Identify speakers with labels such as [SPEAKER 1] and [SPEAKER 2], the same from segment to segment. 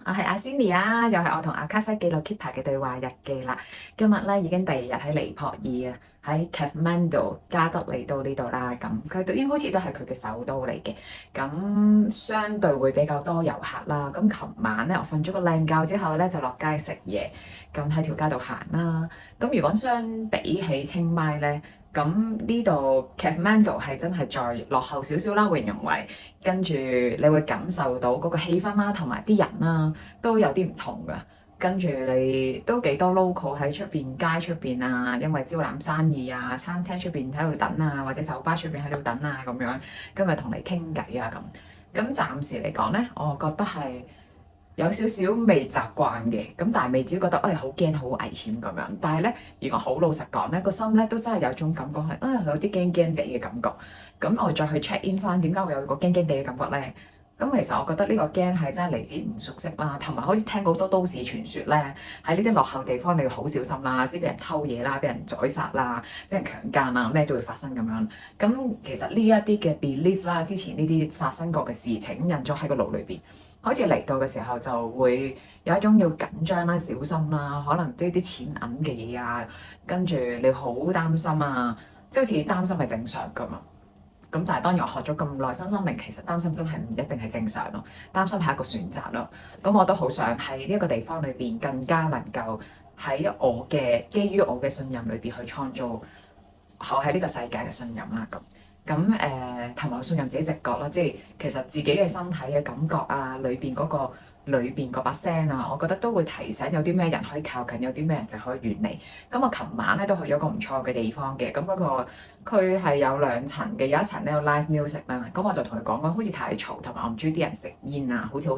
[SPEAKER 1] 我係阿 Cindy 啊，又係我同阿卡西記錄 Keeper 嘅對話日記啦。今日咧已經第二日喺尼泊爾啊，喺 Kathmandu 加德里都呢度啦。咁佢都應該好似都係佢嘅首都嚟嘅。咁相對會比較多遊客啦。咁琴晚咧我瞓咗個靚覺之後咧就落街食嘢，咁喺條街度行啦。咁如果相比起清邁咧，咁呢度 Kathmandu 係真係再落後少少啦，會形容為。跟住你會感受到嗰個氣氛啦，同埋啲人啦，都有啲唔同㗎。跟住你都幾多 local 喺出邊街出邊啊，因為招攬生意啊，餐廳出邊喺度等啊，或者酒吧出邊喺度等啊咁樣，今日同你傾偈啊咁。咁暫時嚟講咧，我覺得係有少少未習慣嘅，咁但係未至於覺得好驚好危險咁樣。但係咧，如果好老實講咧，個心咧都真係有種感覺係有啲驚驚地嘅感覺。咁我再去 check in 翻點解會有個驚驚地嘅感覺咧？咁其實我覺得呢個驚係真係嚟自唔熟悉啦，同埋好似聽過好多都市傳說咧，喺呢啲落後地方你要好小心啦，即係俾人偷嘢啦、俾人宰殺啦、俾人強姦啦，咩都會發生咁樣。咁其實呢一啲嘅 belief 啦，之前呢啲發生過嘅事情印咗喺個腦裏邊。好似嚟到嘅時候就會有一種要緊張啦、小心啦，可能啲錢銀嘅嘢啊，跟住你好擔心啊，即係好似擔心係正常噶嘛。咁但係當然我學咗咁耐身心靈，其實擔心真係唔一定係正常咯，擔心係一個選擇咯。咁我都好想喺呢一個地方裏邊更加能夠喺我嘅基於我嘅信任裏邊去創造我喺呢個世界嘅信任啦咁。同埋我信任自己直覺啦，即係其實自己嘅身體嘅感覺啊，裏邊嗰把聲啊，我覺得都會提醒有啲咩人可以靠近，有啲咩人就可以遠離。咁我琴晚咧都去咗個唔錯嘅地方嘅，咁嗰個佢係有兩層嘅，有一層咧有 live music 啦。咁我就同佢講好似太嘈，同埋我唔中意啲人食煙啊，好似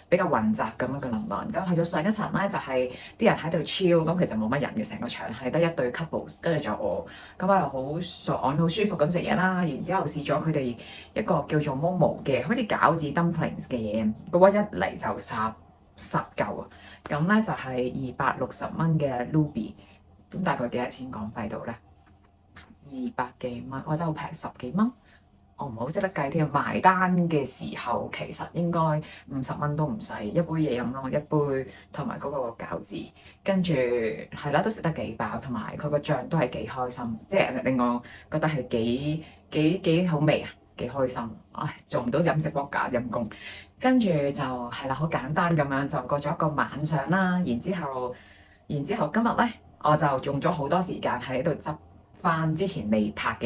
[SPEAKER 1] 比較混雜咁樣嘅能量。咁去到上一層咧就係啲人喺度 chill，咁其實冇乜人嘅，成個場係得一對 couple，跟住就我咁喺度好爽好舒服咁食嘢啦。然之後試咗佢哋一個叫做 Momo 嘅，好似餃子 dumplings 嘅嘢，嗰個一嚟就十嚿啊！咁咧就係260蚊嘅 Ruby，咁大概幾多錢港幣度咧？200幾蚊，或者好平，十幾蚊。我唔好識得計添。埋單嘅時候其實應該50蚊都唔使，一杯嘢飲咯，一杯同埋嗰個餃子，跟住係啦，都食得幾飽，同埋佢個醬都係幾開心，即係令我覺得係幾好味啊，幾開心。唉，做唔到飲食 blogger 陰公，跟住就係啦，好簡單咁樣就過咗一個晚上啦。然之後今日咧，我就用咗好多時間喺度執翻之前未拍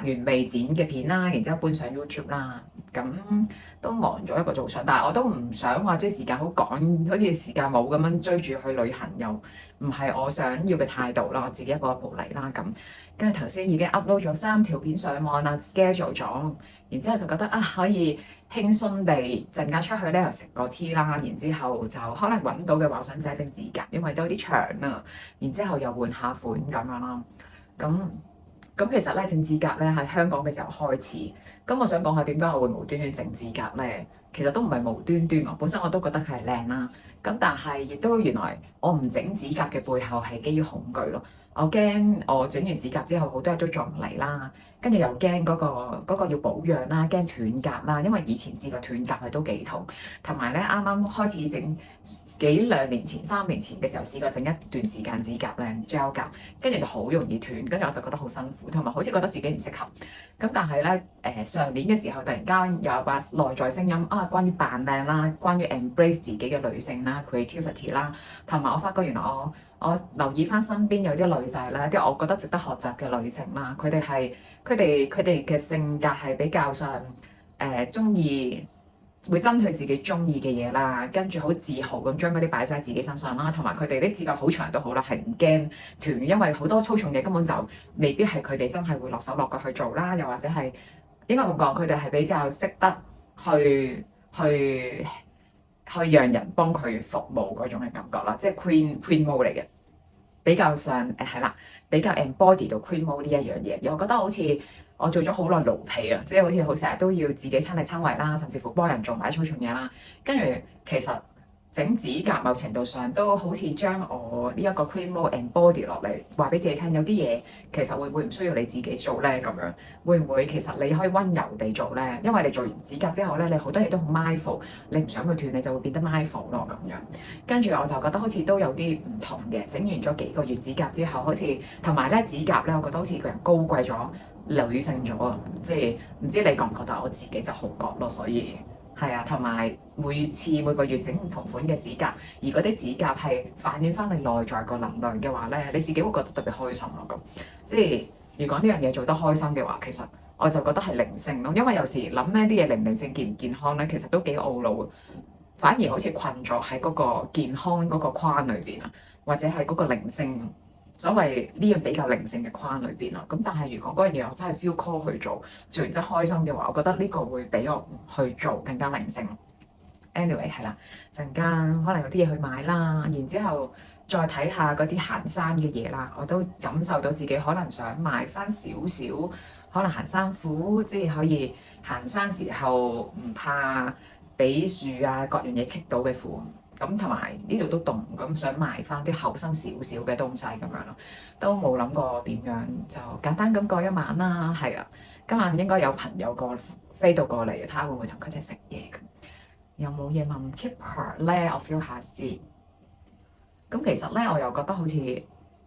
[SPEAKER 1] 完未剪嘅片啦，然之後搬上 YouTube 啦，咁都忙咗一個早上，但係我都唔想話即係時間好趕，好似時間冇咁樣追住去旅行，又唔係我想要嘅態度啦，我自己一步一步嚟啦咁。跟住頭先已經 upload 咗3條片上網啦，schedule 咗，然之後就覺得可以輕鬆地陣間出去咧又食個 tea 啦，然之後就可能揾到嘅話想整指甲，因為都有啲長啊，然之後又換下款咁樣啦。咁其實咧整指甲咧喺香港嘅時候開始，咁我想講下點解我會無端端整指甲咧？其實都唔係無端端，我本身我都覺得佢係靚啦。咁但係亦都原來我唔整指甲嘅背後係基於恐懼咯。我驚我整完指甲之後好多嘢都做唔嚟啦，跟住又驚嗰個要保養啦，驚斷甲啦，因為以前試過斷甲係都幾痛，同埋咧啱啱開始整2年前、3年前嘅時候試過整一段時間指甲咧 gel 甲，跟住就好容易斷，跟住我就覺得好辛苦，同埋好似覺得自己唔適合。咁但係咧上年嘅時候突然間有把內在聲音關於扮靚啦，關於 embrace 自己嘅女性啦 creativity 啦，同埋我發覺原來我留意翻身邊有啲女仔咧，啲我覺得值得學習嘅女性啦，佢哋嘅性格係比較上中意會爭取自己中意嘅嘢啦，跟住好自豪咁將嗰啲擺咗喺自己身上啦，同埋佢哋啲指甲好長都好啦，係唔驚斷，因為好多粗重嘢根本就未必係佢哋真係會落手落腳去做啦，又或者係應該咁講，佢哋係比較識得去讓人幫佢服務嗰種嘅感覺啦，即係 queen mode 嚟嘅。比較上係啦，比較 embody 到 queen mode 呢一樣嘢，我覺得好似我做咗好耐奴婢啊，即係好似好成日都要自己親力親為啦，甚至乎幫人做埋啲粗重嘢啦，跟住其實整指甲某程度上都好似將我呢一個 cream roll embody 落嚟，話俾自己聽，有啲嘢其實會唔會唔需要你自己做咧？咁樣會唔會其實你可以溫柔地做咧？因為你做完指甲之後咧，你好多嘢都好 mindful，你唔想佢斷，你就會變得 mindful 咯咁樣。跟住我就覺得好似都有啲唔同嘅，整完咗幾個月指甲之後，好似同埋咧指甲咧，我覺得好似個人高貴咗、女性咗啊！即係唔知你覺唔覺得？我自己就好覺咯，所以。係啊，同埋每個月整唔同款嘅指甲，而嗰啲指甲係反映翻你內在個能量嘅話咧，你自己會覺得特別開心咯。咁即係如果呢樣嘢做得開心嘅話，其實我就覺得係靈性咯。因為有時諗呢啲嘢靈唔靈性、健唔健康咧，其實都幾懊惱，反而好似困咗喺嗰個健康嗰個框裏邊啊，或者係嗰個靈性。所謂呢樣比較靈性嘅框裏邊咯，咁但係如果嗰樣嘢我真係 feel call 去做，做完真係開心嘅話，我覺得呢個會比我去做更加靈性。Anyway 係啦，陣間可能有啲嘢去買啦，然之後再睇下嗰啲行山嘅嘢啦，我都感受到自己可能想買翻少少，可能行山褲，即係可以行山時候唔怕俾樹啊各樣嘢棘到嘅褲。咁同埋呢度都凍，咁想買翻啲厚身少少嘅東西咁樣咯，都冇諗過點樣，就簡單咁過一晚啦。係啊，今晚應該有朋友飛到過嚟，睇下會唔會同佢一齊食嘢咁。有冇嘢問 Keeper 咧？我 feel 下先。咁其實咧，我又覺得好似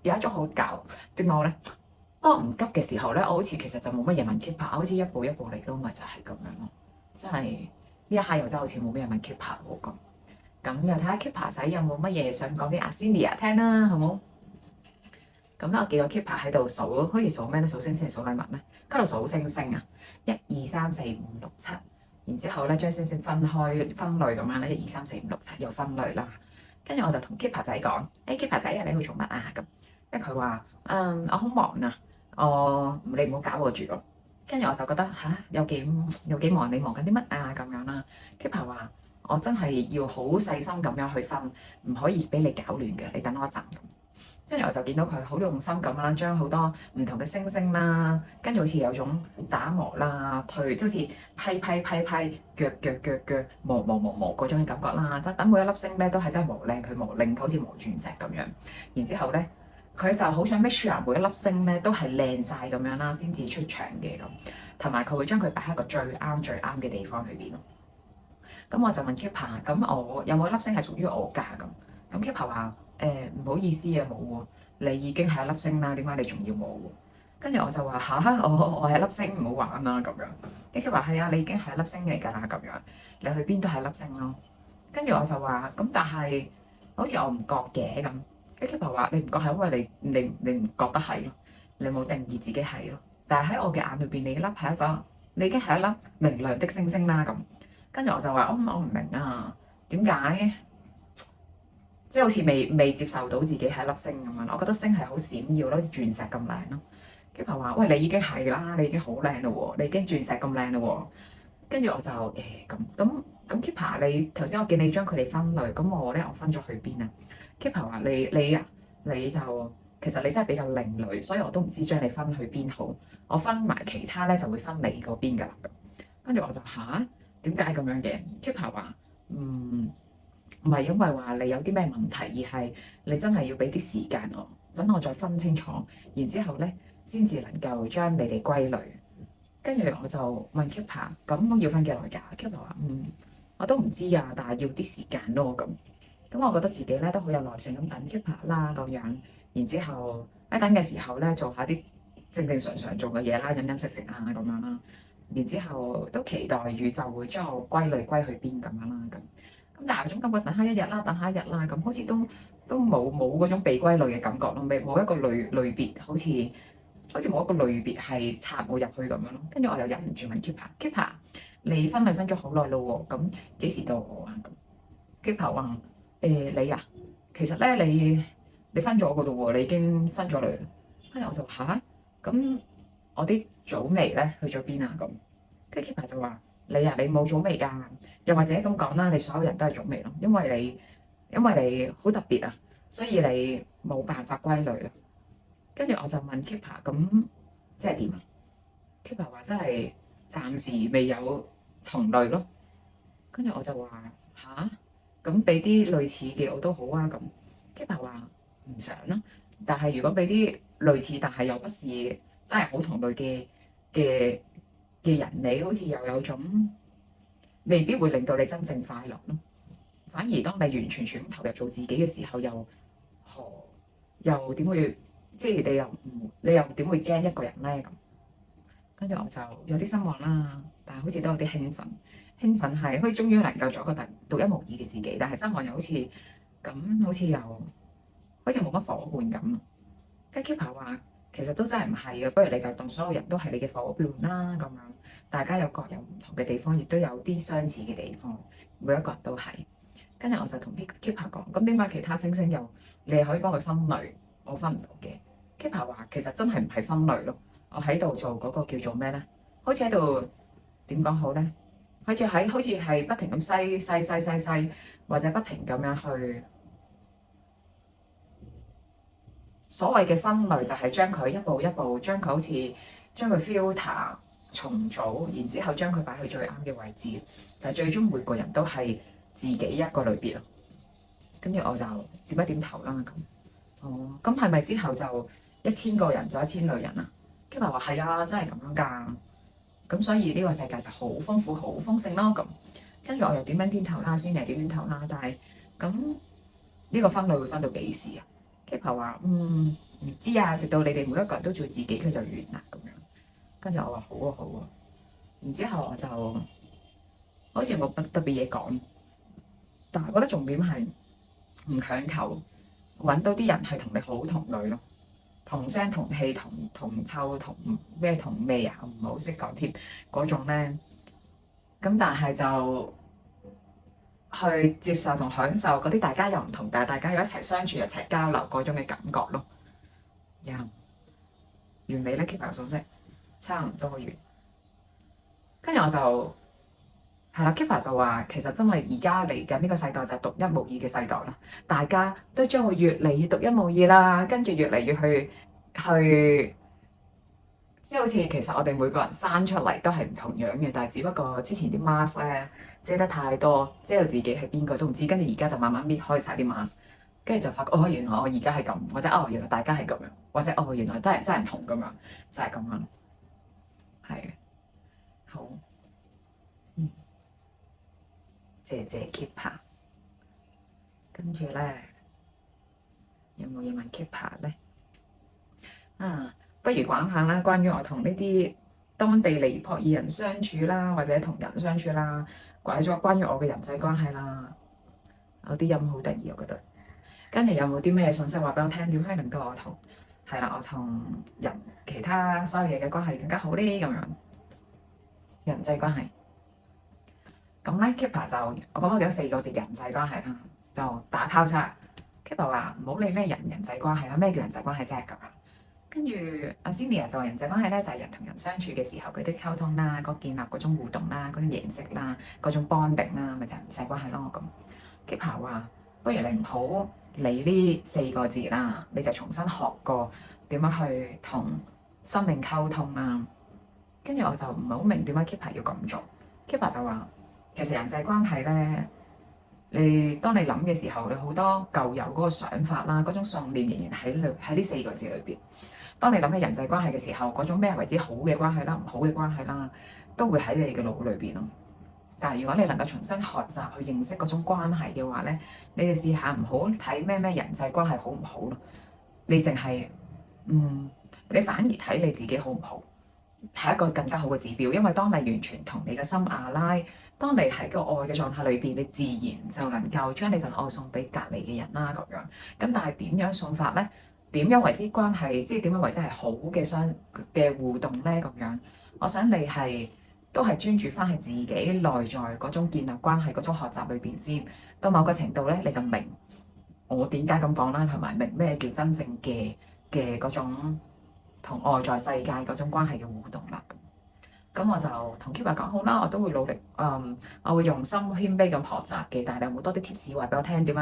[SPEAKER 1] 有一種好搞點講咧。當我唔急嘅時候咧，我好似其實就冇乜嘢問 Keeper，好似一步一步嚟咯，咪就係咁樣咯。真係呢一刻又真係好似冇咩嘢問 Keeper 喎咁。咁又睇下 Keeper 仔有冇乜嘢想講俾阿 Cindy 聽啦，好冇？咁咧，我見到 Keeper 喺度數，好似數咩咧？數星星數禮物咧？喺度數星星啊！1、2、3、4、5、6、7，然之後咧將星星分開分類咁樣咧，1、2、3、4、5、6、7又分類啦。跟住我就同 Keeper 仔講：Keeper 仔啊，你去做乜啊？咁，跟住佢話：我好忙啊，你唔好搞我住咯。跟住我就覺得有幾忙？你忙緊啲乜啊？咁樣啦。Keeper 話：我真係要好細心咁樣去分，唔可以俾你搞亂嘅。你等我一陣。跟住我就見到佢好用心咁啦，將好多唔同嘅星星啦，跟住好似有種打磨啦、即好似批、鋸、磨嗰種嘅感覺啦。即等每一粒星咧都係真係磨靚佢磨令佢好似磨鑽石咁樣。然之後咧，佢就好想 make sure 每一粒星咧都係靚晒咁樣啦，先至出場嘅咁。同埋佢會將佢擺喺一個最啱嘅地方裏邊咯。咁我就問 Keeper，咁我有冇一粒星係屬於我㗎咁？咁 Keeper 話：唔好意思啊，冇喎，你已經係一粒星啦，點解你仲要我喎？跟住我就話我係粒星，唔好玩啦咁樣。跟住 Keeper 話：係啊，你已經係一粒星嚟㗎啦咁樣，你去邊都係粒星咯。跟住我就話：咁但係好似我唔覺嘅咁。跟住 Keeper 話：你唔覺係因為你唔覺得係咯，你冇定義自己係咯。但係喺我嘅眼裏邊，你已經係一粒明亮的星星啦咁。跟住我就話：我唔明啊，點解？即係好似未接受到自己係粒星咁樣，我覺得星係好閃耀咯，好似鑽石咁靚咯。Keeper 話：喂，你已經係啦，你已經好靚咯喎，你已經鑽石咁靚咯喎。跟住我就咁 Keeper，你頭先我見你將佢哋分類，咁我咧我分咗去邊啊？Keeper 話：你就其實你真係比較另類，所以我都唔知將你分去邊好。我分埋其他咧就會分你嗰邊㗎啦。跟住我就點解咁樣嘅？Keeper 話：唔係因為話你有啲咩問題，而係你真係要俾啲時間我，等我再分清楚，然之後咧先至能夠將你哋歸類。跟住我就問 Keeper：咁要分幾耐㗎？Keeper 話：我都唔知啊，但係要啲時間咯咁。咁我覺得自己咧都好有耐性咁等 Keeper 啦咁樣，然之後喺等嘅時候咧做下啲正常做嘅嘢啦，飲食啊咁樣啦。然之後都期待宇宙會將我歸類歸去邊咁樣啦咁。咁但係有種感覺，等下一日啦，咁好似都冇嗰種被歸類嘅感覺咯，冇一個類別，好似冇一個類別係插我入去咁樣咯。跟住我又忍唔住問 Keeper，你分類分咗好耐咯喎，咁幾時到我啊？咁 Keeper 話：你啊，其實咧你分咗個咯喎，你已經分咗類。跟住我就咁我啲祖味咧去咗邊啊？咁跟住 Keeper 就話：你冇祖味㗎，又或者咁講啦，你所有人都係祖味咯，因為你好特別啊，所以你冇辦法歸類咯。跟住我就問 Keeper：咁即係點啊？Keeper 話：真係暫時未有同類咯。跟住我就話：咁俾啲類似嘅我都好啊。咁 Keep 話唔想啦，但係如果俾啲類似但係又不是真係好同類嘅嘅人，你好似又有種未必會令到你真正快樂咯。反而當你完全全投入做自己嘅時候，何又點會即係你又點會驚一個人咧咁？跟住我就有啲失望啦，但係好似都有啲興奮。興奮係可以終於能夠做一個獨一無二嘅自己，但係失望又好似咁，好似冇乜伙伴咁。跟住 Keeper 話其實都真係唔係嘅，不如你就當所有人都係你嘅伙伴啦咁樣。大家有各有唔同嘅地方，亦都有啲相似嘅地方，每一個人都係。跟住我就同 Keeper 講，咁點解其他星星又你係可以幫佢分類，我分唔到嘅？Keeper 話其實真係唔係分類咯，我喺度做嗰個叫做咩咧？好似喺度點講好咧？好似係不停咁篩，或者不停咁樣去所謂嘅分類，就係將佢一步一步將佢好似將佢 filter 重組，然之後將佢擺去最啱嘅位置。但係最終每個人都係自己一個類別咯。跟住我就點一點頭啦咁。哦，咁係咪之後就1000個人就1000類人啊？跟住話係啊，真係咁樣㗎。咁所以呢個世界就好豐富、好豐盛咯。咁跟住我又點樣點頭啦，先嚟點頭啦。但係咁呢個分類會分到幾時啊？Keeper 話唔知啊，直到你哋每一個人都做自己，佢就完啦咁樣。跟住我話好啊好啊。然之後我就好似冇乜特別嘢講，但係我覺得重點係唔強求揾到啲人係同你好同類咯。同聲同氣同臭同咩同味啊，唔係好識講添嗰種咧。咁但係就去接受同享受嗰啲大家又唔同，但係大家又一齊相處、一齊交流嗰種嘅感覺咯。完美咧，Keep 埋數息，差唔多完。跟住我就係啦，Keeper 就話其實真係而家嚟緊呢個世代就係獨一無二嘅世代啦，大家都將會越嚟越獨一無二啦，跟住越嚟越去，即係好似其實我哋每個人生出嚟都係唔同樣嘅，但係只不過之前啲 mask 咧遮得太多，遮到自己係邊個都唔知，跟住而家就慢慢搣開晒啲 mask，跟住就發覺哦，原來我而家係咁，或者哦原來大家係咁樣，或者哦原來真係唔同咁樣，就係咁樣，係好。謝謝 Keeper，跟住咧有冇嘢問 Keeper 咧？不如講下啦，關於我同呢啲當地尼泊爾人相處啦，或者同人相處啦，關於我嘅人際關係啦，有啲音好得意，我覺得。跟住有冇啲咩信息話俾我聽？點可以令到我同人其他所有嘢嘅關係更加好咧？咁樣人際關係。咁咧 Keeper 就我講咗幾多4個字人際關係啦，就打交叉。Keeper 話唔好理咩人際關係啦，咩叫人際關係啫咁樣。跟住阿 Celia 就話人際關係咧就係人同人相處嘅時候嗰啲溝通啦，嗰建立嗰種互動啦，嗰種認識啦，嗰種 bonding 啦，咪就係人際關係咯咁。Keeper 話不如你唔好理呢4個字啦，你就重新學過點樣去同生命溝通啦。跟住我就唔係好明點解 Keeper 要咁做。Keeper 就話。其實人際關係咧，當你諗嘅時候，你好多舊有嗰個想法啦，嗰種信念仍然喺呢4個字裏邊。當你諗起人際關係嘅時候，嗰種咩為之好嘅關係啦、唔好嘅關係啦，都會喺你嘅腦裏邊咯。但係如果你能夠重新學習去認識嗰種關係嘅話咧，你哋試下唔好睇咩人際關係好唔好咯，你淨係你反而睇你自己好唔好，係一個更加好嘅指標。因為當你完全同你嘅心亞拉。當你喺個愛嘅狀態裏邊，你自然就能夠將你份愛送俾隔離嘅人啦咁樣。咁但係點樣送法咧？點樣為之關係？即係點樣為之係好嘅互動咧？咁樣，我想你都係專注翻喺自己內在嗰種建立關係嗰種學習裏邊先。到某個程度咧，你就明我點解咁講啦，同埋明咩叫真正嘅嗰種同外在世界嗰種關係嘅互動啦。咁我就同 Keeper 講好啦，我都會努力，我會用心謙卑咁學習嘅。但係你有冇多啲 tips 話俾我聽，點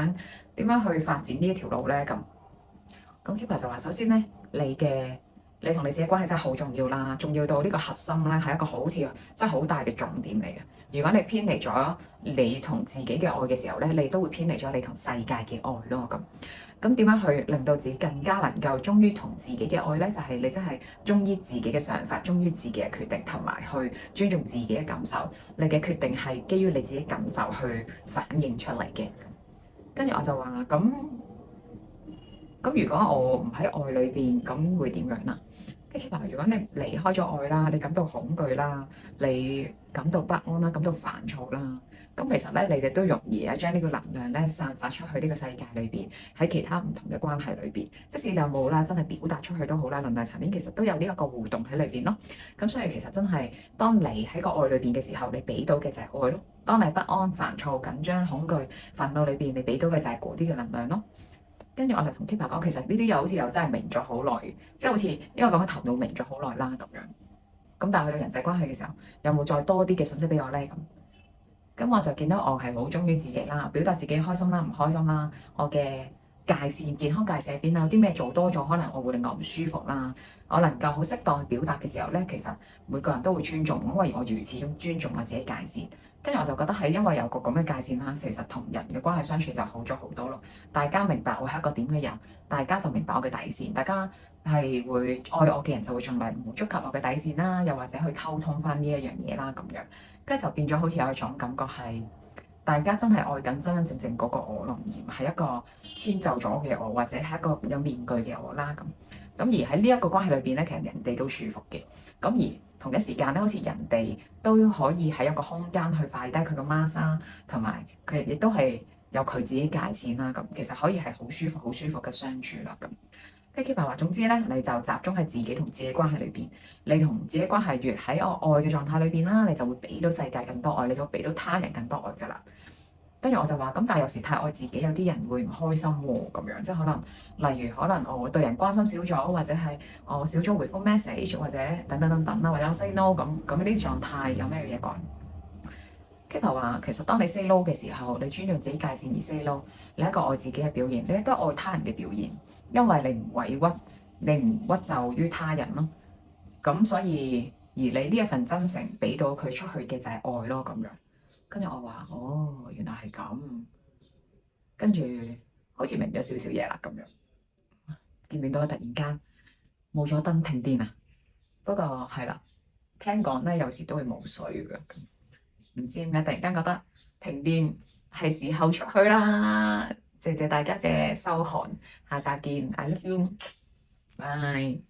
[SPEAKER 1] 樣去發展呢一條路咧？咁 Keeper 就話：首先咧，你嘅你同你自己關係真係好重要啦，重要到呢個核心咧係一個好似真係好大嘅重點嚟嘅。如果你偏離咗你同自己嘅愛嘅時候咧，你都會偏離咗你同世界嘅愛咯。咁點樣去令到自己更加能夠忠於同自己嘅愛咧？就係你真係忠於自己嘅想法，忠於自己嘅決定，同埋去尊重自己嘅感受。你嘅決定係基於你自己感受去反映出嚟嘅。跟住我就話咁如果我唔喺愛裏邊，咁會點樣啦？跟住話，如果你離開咗愛啦，你感到恐懼啦，你感到不安啦，感到煩躁啦，咁其實咧，你哋都容易將呢個能量咧散發出去呢個世界裏邊，喺其他唔同嘅關係裏邊，即使你有冇啦，真係表達出去都好啦，能量層面其實都有呢一個互動喺裏邊咯。咁所以其實真係，當你喺個愛裏邊嘅時候，你俾到嘅就係愛咯。當你不安、煩躁、緊張、恐懼、憤怒裏邊，你俾到嘅就係嗰啲嘅能量咯。跟住我就同 Keeper 講，其實呢啲又好似又真係明咗好耐，即係好似因為講緊頭腦明咗好耐啦咁樣。咁但係去到人際關係嘅時候，有冇再多啲嘅信息俾我咧？咁我就見到我係好忠於自己啦，表達自己開心啦、唔開心啦，我嘅界線、健康界線喺邊啦，有啲咩做多咗，可能我會令我唔舒服啦。我能夠好適當去表達嘅時候咧，其實每個人都會尊重，因為我如此咁尊重我自己界線。跟住我就覺得係因為有個咁嘅界線啦，其實同人嘅關係相處就好咗好多咯。大家明白我係一個點嘅人，大家就明白我嘅底線，大家係會愛我嘅人就會盡量唔好觸及我嘅底線啦，又或者去溝通翻呢一樣嘢啦咁樣，跟住就變咗好似有一種感覺係大家真係愛緊真真正正嗰個我咯，而唔係一個遷就咗嘅我，或者係一個有面具嘅我啦咁。咁而喺呢一個關係裏邊咧，其實人哋都舒服嘅。咁而同一時間咧，好似人哋都可以喺一個空間去放低佢個 mask 啦，同埋佢亦都係有佢自己界線啦。咁其實可以係好舒服、好舒服嘅相處啦。咁 Keeper 話，總之咧，你就集中喺自己同自己關係裏邊，你同自己關係越喺我愛嘅狀態裏邊啦，你就會俾到世界更多愛，你就會俾到他人更多愛噶啦。跟住我就話咁，但係有時太愛自己，有啲人會唔開心喎，咁樣即係可能，例如可能我對人關心少咗，或者係我少咗回覆 message，或者等等等等啦，或者我 say no 咁呢啲狀態有咩嘢講？Keeper 話其實當你 say no 嘅時候，你尊重自己界線而 say no，你係一個愛自己嘅表現，你亦都係愛他人嘅表現，因為你唔委屈，你唔屈就於他人咯。咁所以而你呢一份真誠俾到佢出去嘅就係愛咯，咁樣。跟住我話哦，原來係咁，跟住好似明咗少少嘢啦咁樣。見唔見到突然間冇咗燈停電啊？不過係啦，聽講咧有時都會冇水㗎，唔知點解突然間覺得停電係時候出去啦。謝謝大家嘅收看，下集見，I love you，bye。